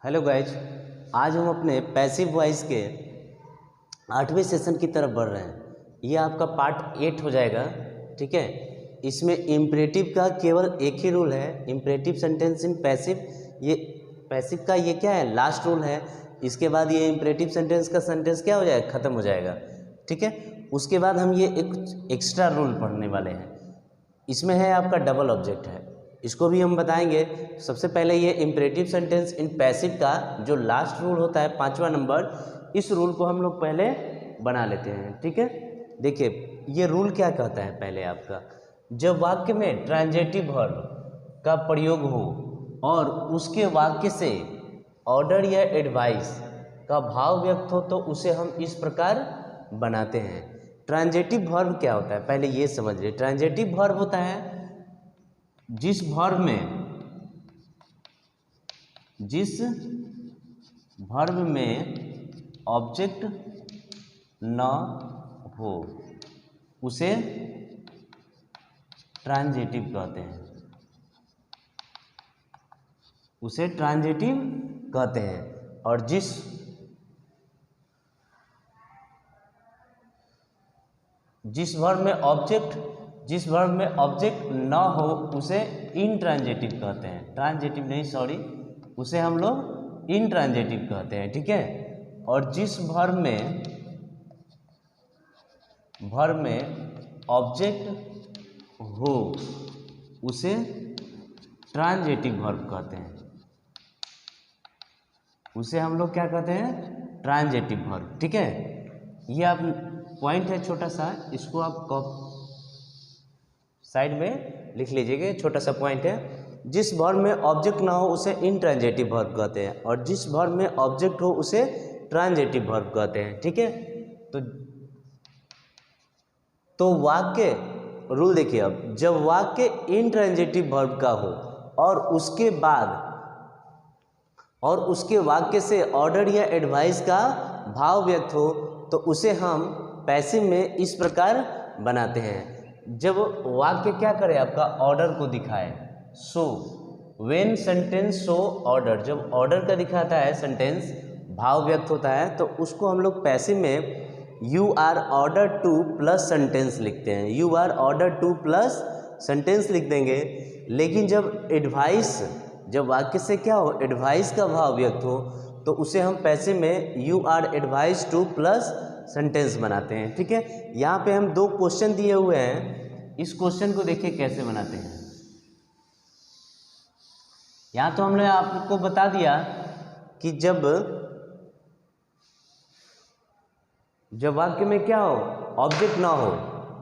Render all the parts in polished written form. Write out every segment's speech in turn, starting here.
Hello guys, आज हम अपने पैसिव वॉइस के 8वें सेशन की तरफ बढ़ रहे हैं। ये आपका पार्ट 8 हो जाएगा। ठीक है, इसमें इम्परेटिव का केवल एक ही रूल है, इम्परेटिव सेंटेंस इन पैसिव। ये पैसिव का ये क्या है, लास्ट रूल है। इसके बाद ये इम्परेटिव सेंटेंस का सेंटेंस क्या हो जाएगा, ख़त्म हो जाएगा। ठीक है, उसके बाद हम ये एक एक्स्ट्रा रूल पढ़ने वाले हैं। इसमें है आपका डबल ऑब्जेक्ट है, इसको भी हम बताएंगे। सबसे पहले ये इम्परेटिव सेंटेंस इन पैसिव का जो लास्ट रूल होता है 5वां नंबर, इस रूल को हम लोग पहले बना लेते हैं। ठीक है, देखिए ये रूल क्या कहता है। पहले आपका जब वाक्य में ट्रांजिटिव वर्ब का प्रयोग हो और उसके वाक्य से ऑर्डर या एडवाइस का भाव व्यक्त हो तो उसे हम इस प्रकार बनाते हैं। ट्रांजिटिव वर्ब क्या होता है, पहले ये समझ लीजिए। ट्रांजिटिव वर्ब होता है जिस वर्ब में ऑब्जेक्ट न हो उसे ट्रांजिटिव कहते हैं, उसे ट्रांजिटिव कहते हैं। और जिस वर्ब में ऑब्जेक्ट न हो उसे इनट्रांजिटिव कहते हैं। ट्रांजिटिव नहीं, सॉरी, उसे हम लोग इनट्रांजिटिव कहते हैं। ठीक है, और जिस वर्ब में ऑब्जेक्ट हो उसे ट्रांजिटिव वर्ब कहते हैं, उसे हम लोग क्या कहते हैं, ट्रांजिटिव वर्ब। ठीक है, ये आप पॉइंट है छोटा सा, इसको आप साइड में लिख लीजिएगा। छोटा सा पॉइंट है, जिस वर्ब में ऑब्जेक्ट ना हो उसे इनट्रांजिटिव वर्ब कहते हैं और जिस वर्ब में ऑब्जेक्ट हो उसे ट्रांजिटिव वर्ब कहते हैं। ठीक है, तो वाक्य रूल देखिए। अब जब वाक्य इनट्रांजिटिव वर्ब का हो और उसके वाक्य से ऑर्डर या एडवाइस का भाव व्यक्त हो तो उसे हम पैसिव में इस प्रकार बनाते हैं। जब वाक्य क्या करे, आपका ऑर्डर को दिखाए, so when sentence show order, जब ऑर्डर का दिखाता है सेंटेंस, भाव व्यक्त होता है, तो उसको हम लोग पैसिव में you are order to plus sentence लिखते हैं। You are order to plus sentence लिख देंगे। लेकिन जब वाक्य से क्या हो, एडवाइस का भाव व्यक्त हो, तो उसे हम पैसिव में you are advice to plus sentence बनाते हैं। ठीक है, यहाँ पे हम 2 क्वेश्चन दिए हुए हैं, इस क्वेश्चन को देखिए कैसे बनाते हैं। यहाँ तो हमने आपको बता दिया कि जब वाक्य में क्या हो, ऑब्जेक्ट ना हो,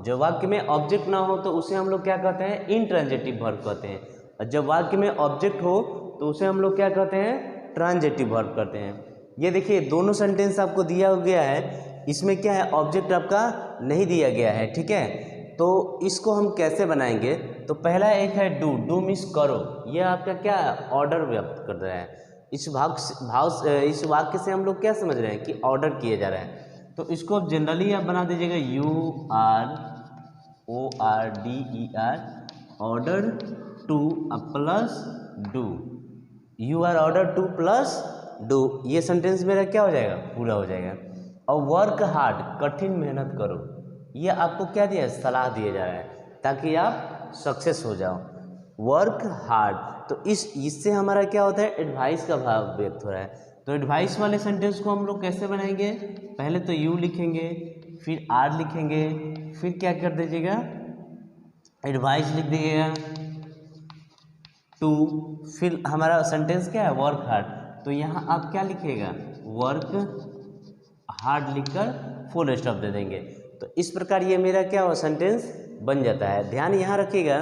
जब वाक्य में ऑब्जेक्ट ना हो तो उसे हम लोग क्या कहते हैं, इनट्रांजिटिव वर्ब कहते हैं। और जब वाक्य में ऑब्जेक्ट हो तो उसे हम लोग क्या कहते हैं, ट्रांजिटिव वर्ब कहते हैं। ये देखिए दोनों सेंटेंस आपको दिया गया है, इसमें क्या है, ऑब्जेक्ट आपका नहीं दिया गया है। ठीक है, तो इसको हम कैसे बनाएंगे, तो पहला एक है डू मीन्स करो, ये आपका क्या ऑर्डर व्यक्त कर रहा है। इस इस वाक्य से हम लोग क्या समझ रहे हैं कि ऑर्डर किए जा रहा है। तो इसको जनरली आप बना दीजिएगा URORDER, order to plus do, you are order to plus do, ये सेंटेंस मेरा क्या हो जाएगा, पूरा हो जाएगा। और वर्क हार्ड, कठिन मेहनत करो, ये आपको क्या दिया है, सलाह दिया जा रहा है ताकि आप सक्सेस हो जाओ। वर्क हार्ड, तो इससे हमारा क्या होता है, एडवाइस का भाव व्यक्त हो रहा है। तो एडवाइस वाले सेंटेंस को हम लोग कैसे बनाएंगे, पहले तो यू लिखेंगे, फिर आर लिखेंगे, फिर क्या कर दीजिएगा, एडवाइस लिख दीजिएगा टू, फिर हमारा सेंटेंस क्या है, वर्क हार्ड। तो यहाँ आप क्या लिखिएगा, वर्क हार्ड लिखकर फुल स्टॉप दे देंगे। तो इस प्रकार ये मेरा क्या हो, सेंटेंस बन जाता है। ध्यान यहाँ रखिएगा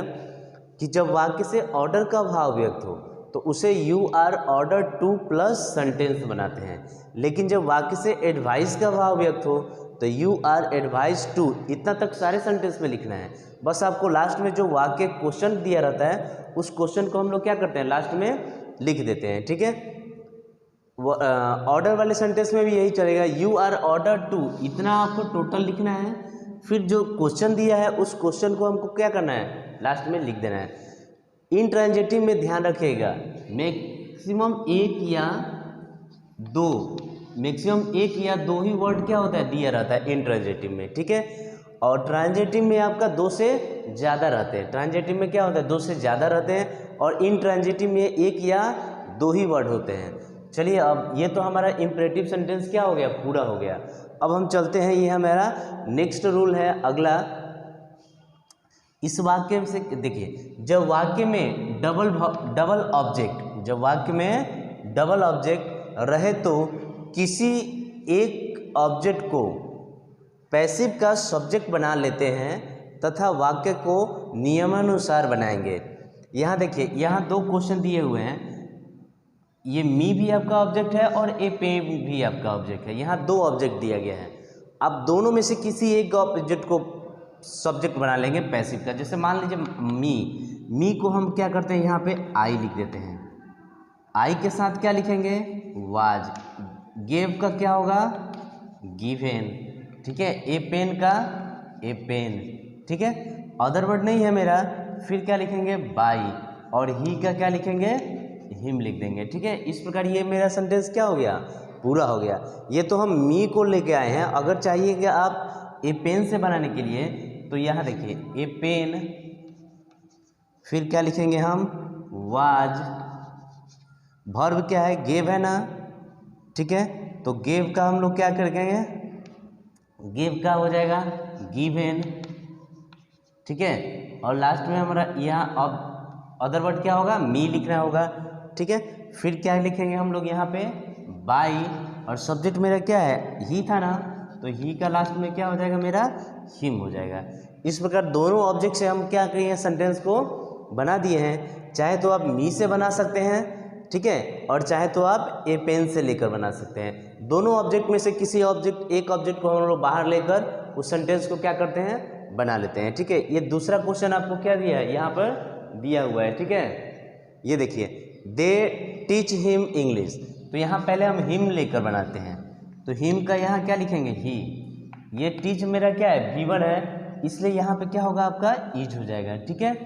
कि जब वाक्य से ऑर्डर का भाव व्यक्त हो तो उसे you are order to plus sentence बनाते हैं। लेकिन जब वाक्य से एडवाइस का भाव व्यक्त हो तो यू आर एडवाइस टू, इतना तक सारे सेंटेंस में लिखना है। बस आपको लास्ट में जो वाक्य क्वेश्चन दिया रहता है उस क्वेश्चन को हम लोग क्या करते हैं, लास्ट में लिख देते हैं। ठीक है, ऑर्डर वाले सेंटेंस में भी यही चलेगा, यू आर ऑर्डर टू, इतना आपको टोटल लिखना है। फिर जो क्वेश्चन दिया है उस क्वेश्चन को हमको क्या करना है, लास्ट में लिख देना है। इंट्रांजिटिव में ध्यान रखिएगा, मैक्सिमम एक या दो, मैक्सिमम एक या दो ही वर्ड क्या होता है, दिया रहता है इंट्रांजिटिव में, ठीक है। और ट्रांजिटिव में आपका दो से ज़्यादा रहते हैं। ट्रांजिटिव में क्या होता है, दो से ज़्यादा रहते हैं, और इंट्रांजिटिव में एक या दो ही वर्ड होते हैं। चलिए, अब ये तो हमारा इंपरेटिव सेंटेंस क्या हो गया, पूरा हो गया। अब हम चलते हैं, ये हमारा नेक्स्ट रूल है अगला। इस वाक्य से देखिए, जब वाक्य में डबल ऑब्जेक्ट, जब वाक्य में डबल ऑब्जेक्ट रहे तो किसी एक ऑब्जेक्ट को पैसिव का सब्जेक्ट बना लेते हैं तथा वाक्य को नियमानुसार बनाएंगे। यहाँ देखिए, यहाँ दो क्वेश्चन दिए हुए हैं। ये मी भी आपका ऑब्जेक्ट है और ए पेन भी आपका ऑब्जेक्ट है। यहाँ दो ऑब्जेक्ट दिया गया है। अब दोनों में से किसी एक ऑब्जेक्ट को सब्जेक्ट बना लेंगे पैसिव का। जैसे मान लीजिए मी को हम क्या करते हैं, यहाँ पे आई लिख देते हैं। आई के साथ क्या लिखेंगे, वाज। गेव का क्या होगा, गिवेन, ठीक है। ए पेन का ए पेन, ठीक है। अदर वर्ड नहीं है मेरा, फिर क्या लिखेंगे, बाई। और ही का क्या लिखेंगे, हिम लिख देंगे, ठीक है। इस प्रकार ये मेरा सेंटेंस क्या हो गया, पूरा हो गया। ये तो हम मी को लेके आए हैं। अगर चाहिए कि आप ए पेन से बनाने के लिए, तो यहाँ देखिए, ए पेन, फिर क्या लिखेंगे हम, वाज। वर्ब क्या है, गेव है ना, ठीक है। तो गेव का हम लोग क्या करेंगे, गेव का हो जाएगा गिवेन, ठीक है। और लास्ट में हमारा यहाँ अब अदर वर्ड क्या होगा, मी लिखना होगा, ठीक है। फिर क्या लिखेंगे हम लोग यहाँ पे, बाई। और सब्जेक्ट मेरा क्या है, ही था ना, तो ही का लास्ट में क्या हो जाएगा, मेरा हिम हो जाएगा। इस प्रकार दोनों ऑब्जेक्ट से हम क्या किए हैं, सेंटेंस को बना दिए हैं। चाहे तो आप मी से बना सकते हैं, ठीक है, और चाहे तो आप ए पेन से लेकर बना सकते हैं। दोनों ऑब्जेक्ट में से किसी ऑब्जेक्ट, एक ऑब्जेक्ट को हम लोग बाहर लेकर उस सेंटेंस को क्या करते हैं, बना लेते हैं, ठीक है। ये दूसरा क्वेश्चन आपको क्या दिया है, यहाँ पर दिया हुआ है, ठीक है। ये देखिए, दे टीच हिम इंग्लिश। तो यहाँ पहले हम हिम लेकर बनाते हैं, तो हिम का यहाँ क्या लिखेंगे, ही। ये टीच मेरा क्या है, V1 है, इसलिए यहाँ पे क्या होगा, आपका इज हो जाएगा, ठीक है।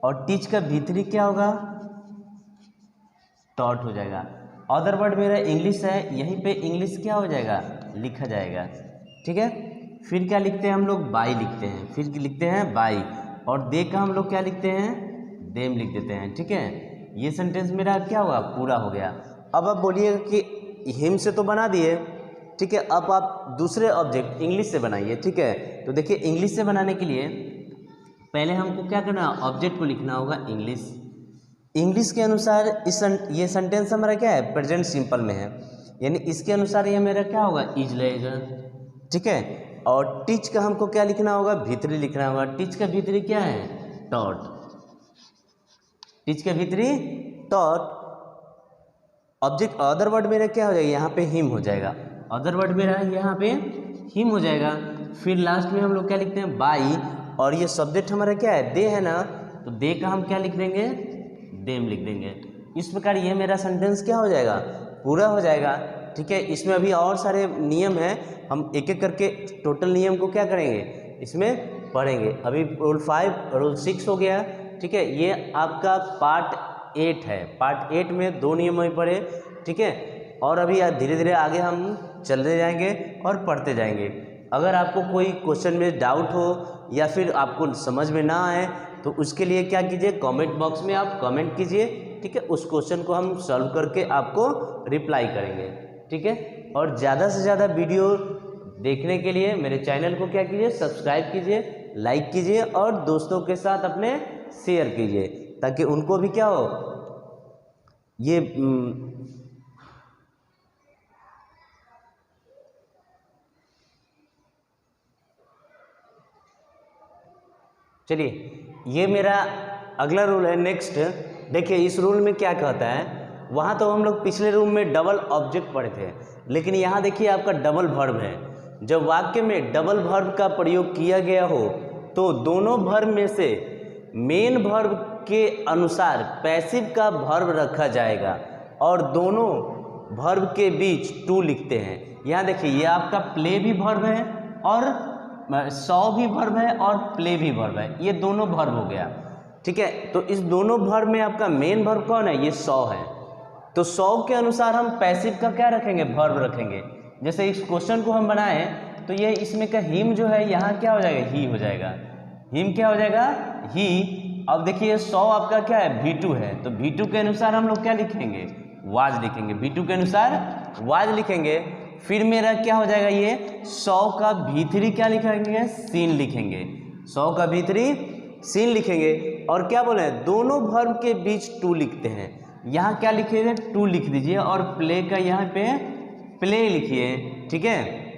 और टीच का भीतरी क्या होगा, टॉट हो जाएगा। अदर वर्ड मेरा इंग्लिश है, यहीं पे इंग्लिश क्या हो जाएगा, लिखा जाएगा, ठीक है। फिर क्या लिखते हैं हम लोग, बाई लिखते हैं, फिर लिखते हैं बाई। और दे का हम लोग क्या लिखते हैं, देम लिख देते हैं, ठीक है। ये सेंटेंस मेरा क्या हुआ, पूरा हो गया। अब आप बोलिएगा कि हिम से तो बना दिए, ठीक है, अब आप दूसरे ऑब्जेक्ट इंग्लिश से बनाइए, ठीक है। तो देखिए, इंग्लिश से बनाने के लिए पहले हमको क्या करना है, ऑब्जेक्ट को लिखना होगा इंग्लिश। इंग्लिश के अनुसार ये सेंटेंस हमारा क्या है, प्रेजेंट सिंपल में है, यानी इसके अनुसार ये मेरा क्या होगा, इज लगेगा, ठीक है। और टीच का हमको क्या लिखना होगा, भीतरी लिखना होगा। टीच का भीतरी क्या है, टॉट। टीच का भीतरी टॉट। ऑब्जेक्ट अदर वर्ड मेरा क्या हो जाएगा, यहाँ पे हिम हो जाएगा। अदर वर्ड मेरा यहाँ पे हिम हो जाएगा। फिर लास्ट में हम लोग क्या लिखते हैं, बाई। और ये सब्जेक्ट हमारा क्या है, दे है ना, तो दे का हम क्या लिख देंगे, देम लिख देंगे। इस प्रकार ये मेरा सेंटेंस क्या हो जाएगा, पूरा हो जाएगा, ठीक है। इसमें अभी और सारे नियम हैं, हम एक एक करके टोटल नियम को क्या करेंगे, इसमें पढ़ेंगे। अभी रूल 5 रूल 6 हो गया, ठीक है। ये आपका पार्ट 8 है। पार्ट 8 में 2 नियम ही पढ़े, ठीक है। और अभी धीरे धीरे आगे हम चलते जाएंगे और पढ़ते जाएंगे। अगर आपको कोई क्वेश्चन में डाउट हो या फिर आपको समझ में ना आए, तो उसके लिए क्या कीजिए, कमेंट बॉक्स में आप कमेंट कीजिए, ठीक है। उस क्वेश्चन को हम सॉल्व करके आपको रिप्लाई करेंगे, ठीक है। और ज़्यादा से ज़्यादा वीडियो देखने के लिए मेरे चैनल को क्या कीजिए, सब्सक्राइब कीजिए, लाइक कीजिए और दोस्तों के साथ अपने शेयर कीजिए, ताकि उनको भी क्या हो, ये चलिए, ये मेरा अगला रूल है। नेक्स्ट देखिए, इस रूल में क्या कहता है, वहाँ तो हम लोग पिछले रूल में डबल ऑब्जेक्ट पढ़े थे, लेकिन यहाँ देखिए आपका डबल वर्ब है। जब वाक्य में डबल वर्ब का प्रयोग किया गया हो, तो दोनों वर्ब में से मेन वर्ब के अनुसार पैसिव का वर्ब रखा जाएगा और दोनों वर्ब के बीच टू लिखते हैं। यहाँ देखिए, ये आपका प्ले भी वर्ब है और सॉ भी वर्ब है और प्ले भी वर्ब है, ये दोनों वर्ब हो गया, ठीक है। तो इस दोनों वर्ब में आपका मेन वर्ब कौन है, ये सॉ है, तो 100 के अनुसार हम पैसिव का क्या रखेंगे, वर्ब रखेंगे। जैसे इस क्वेश्चन को हम बनाए तो ये इसमें का हिम जो है यहाँ क्या हो जाएगा, ही हो जाएगा। हिम क्या हो जाएगा, ही। अब देखिए 100 आपका क्या है, V2 है, तो V2 के अनुसार हम लोग क्या लिखेंगे, वाज लिखेंगे। V2 के अनुसार वाज लिखेंगे। फिर मेरा क्या हो जाएगा, ये 100 का V3 क्या लिखेंगे, सीन लिखेंगे। 100 का V3 सीन लिखेंगे। और क्या बोले, दोनों वर्ब के बीच टू लिखते हैं। यहाँ क्या लिखिए, टू लिख दीजिए और प्ले का यहाँ पे प्ले लिखिए, ठीक है।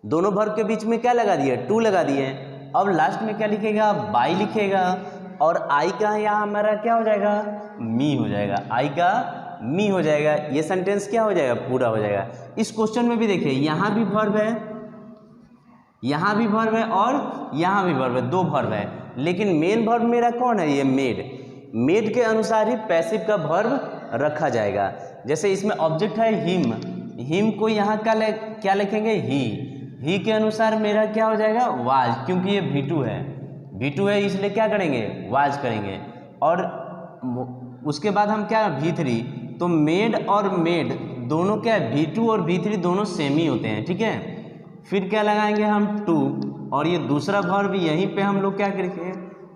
दोनों वर्ब के बीच में क्या लगा दिए, टू लगा दिए। अब लास्ट में क्या लिखेगा, बाई लिखेगा। और आई का यहाँ हमारा क्या हो जाएगा, मी हो जाएगा। आई का मी हो जाएगा। ये सेंटेंस क्या हो जाएगा, पूरा हो जाएगा। इस क्वेश्चन में भी देखिए यहाँ भी वर्ब है, यहाँ भी वर्ब है और यहाँ भी वर्ब है, दो वर्ब है। लेकिन मेन वर्ब मेरा कौन है, ये मेड। मेड के अनुसार ही पैसिव का वर्ब रखा जाएगा। जैसे इसमें ऑब्जेक्ट है हिम, हिम को यहाँ क्या लिखेंगे, ही के अनुसार मेरा क्या हो जाएगा, वाज, क्योंकि ये V2 है, V2 है इसलिए क्या करेंगे, वाज करेंगे। और उसके बाद हम क्या, V3, तो मेड और मेड दोनों क्या है, V2 और V3 दोनों सेम ही होते हैं, ठीक है। फिर क्या लगाएंगे हम, टू, और ये दूसरा वर्ब यहीं पे हम लोग क्या लिखेंगे,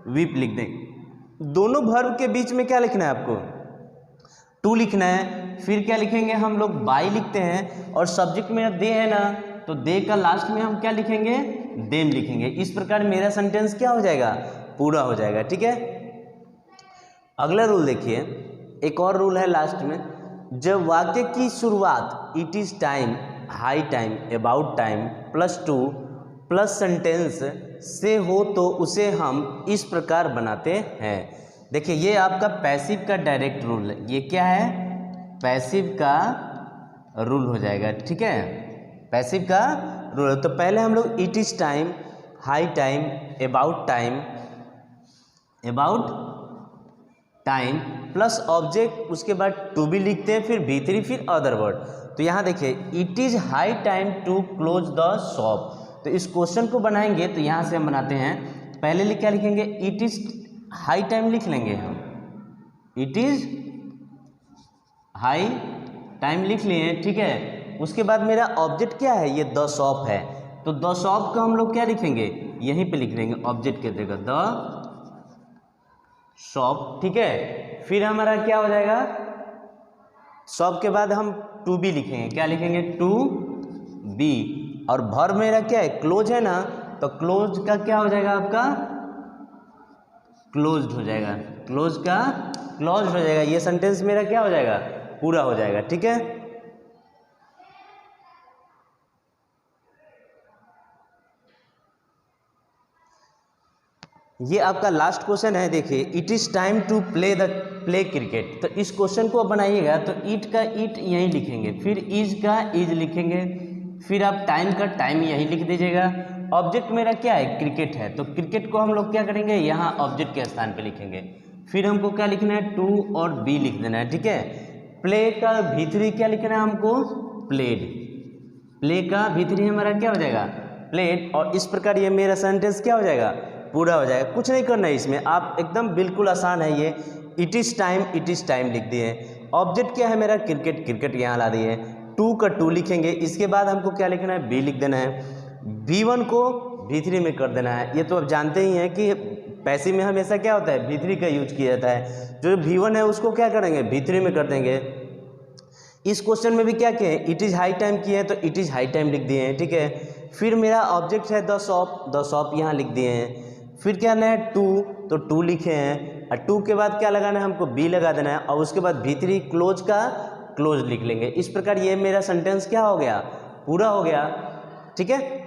वीप लिख देंगे। दोनों वर्ब के बीच में क्या लिखना है आपको, टू लिखना है। फिर क्या लिखेंगे हम लोग, बाई लिखते हैं। और सब्जेक्ट में दे है ना, तो दे का लास्ट में हम क्या लिखेंगे, देम लिखेंगे। इस प्रकार मेरा सेंटेंस क्या हो जाएगा, पूरा हो जाएगा, ठीक है। अगला रूल देखिए, एक और रूल है लास्ट में। जब वाक्य की शुरुआत it is time, high time, about time +2 plus sentence से हो तो उसे हम इस प्रकार बनाते हैं। देखिए ये आपका पैसिव का डायरेक्ट रूल है। ये क्या है, पैसिव का रूल हो जाएगा, ठीक है। पैसिव का रूल। तो पहले हम लोग it is time, high time, about time plus object, उसके बाद टू भी लिखते हैं, फिर V3, फिर अदर वर्ड। तो यहाँ देखिए it is high time to close the shop. तो इस क्वेश्चन को बनाएंगे तो यहाँ से हम बनाते हैं। पहले क्या लिखेंगे, इट इज हाई टाइम लिख लेंगे हम, इट इज हाई टाइम लिख लिए, ठीक है। उसके बाद मेरा ऑब्जेक्ट क्या है, ये द शॉप है, तो द शॉप का हम लोग क्या लिखेंगे, यहीं पे लिख देंगे ऑब्जेक्ट के जगह द शॉप, ठीक है। फिर हमारा क्या हो जाएगा, शॉप के बाद हम टू बी लिखेंगे, क्या लिखेंगे, टू बी। और वर्ब मेरा क्या है, क्लोज है ना, तो क्लोज का क्या हो जाएगा आपका, क्लोज्ड हो जाएगा, क्लोज का क्लोज हो जाएगा। ये सेंटेंस मेरा क्या हो जाएगा, पूरा हो जाएगा, ठीक है। ये आपका लास्ट क्वेश्चन है। देखिए it is time to play cricket. तो इस क्वेश्चन को बनाइएगा तो इट का इट यहीं लिखेंगे, फिर इज का इज लिखेंगे, फिर आप टाइम का टाइम यहीं लिख दीजिएगा। ऑब्जेक्ट मेरा क्या है, क्रिकेट है, तो क्रिकेट को हम लोग क्या करेंगे, यहाँ ऑब्जेक्ट के स्थान पे लिखेंगे। फिर हमको क्या लिखना है, टू और बी लिख देना है, ठीक है। प्ले का V3 क्या लिखना है हमको, प्लेड। प्ले का V3 हमारा क्या हो जाएगा, प्लेड। और इस प्रकार ये मेरा सेंटेंस क्या हो जाएगा, पूरा हो जाएगा। कुछ नहीं करना है इसमें, आप एकदम बिल्कुल आसान है ये। इट इज़ टाइम लिख दिए। ऑब्जेक्ट क्या है मेरा, क्रिकेट, क्रिकेट यहाँ ला दिए। टू का टू लिखेंगे, इसके बाद हमको क्या लिखना है, बी लिख देना है। V1 को V3 में कर देना है। ये तो आप जानते ही हैं कि पैसिव में हमेशा क्या होता है, V3 का यूज किया जाता है। जो V1 है उसको क्या करेंगे, V3 में कर देंगे। इस क्वेश्चन में भी क्या किए, इट इज़ हाई टाइम किए हैं तो इट इज़ हाई टाइम लिख दिए हैं, ठीक है। फिर मेरा ऑब्जेक्ट है द शॉप यहाँ लिख दिए हैं। फिर क्या है, टू, तो टू लिखे हैं, और टू के बाद क्या लगाना है हमको, बी लगा देना है, और उसके बाद V3 क्लोज का क्लोज लिख लेंगे। इस प्रकार ये मेरा सेंटेंस क्या हो गया, पूरा हो गया, ठीक है।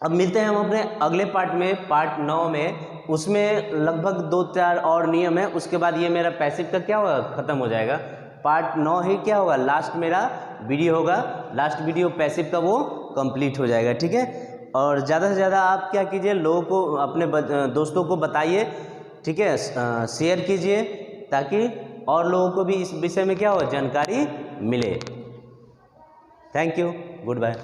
अब मिलते हैं हम अपने अगले पार्ट में, पार्ट 9 में। उसमें लगभग 2-4 और नियम है, उसके बाद ये मेरा पैसिव का क्या होगा, ख़त्म हो जाएगा। पार्ट 9 ही क्या होगा, लास्ट मेरा वीडियो होगा, लास्ट वीडियो पैसिव का वो कंप्लीट हो जाएगा, ठीक है। और ज़्यादा से ज़्यादा आप क्या कीजिए, लोगों को, अपने दोस्तों को बताइए, ठीक है, शेयर कीजिए, ताकि और लोगों को भी इस विषय में क्या हो, जानकारी मिले। Thank you, good bye.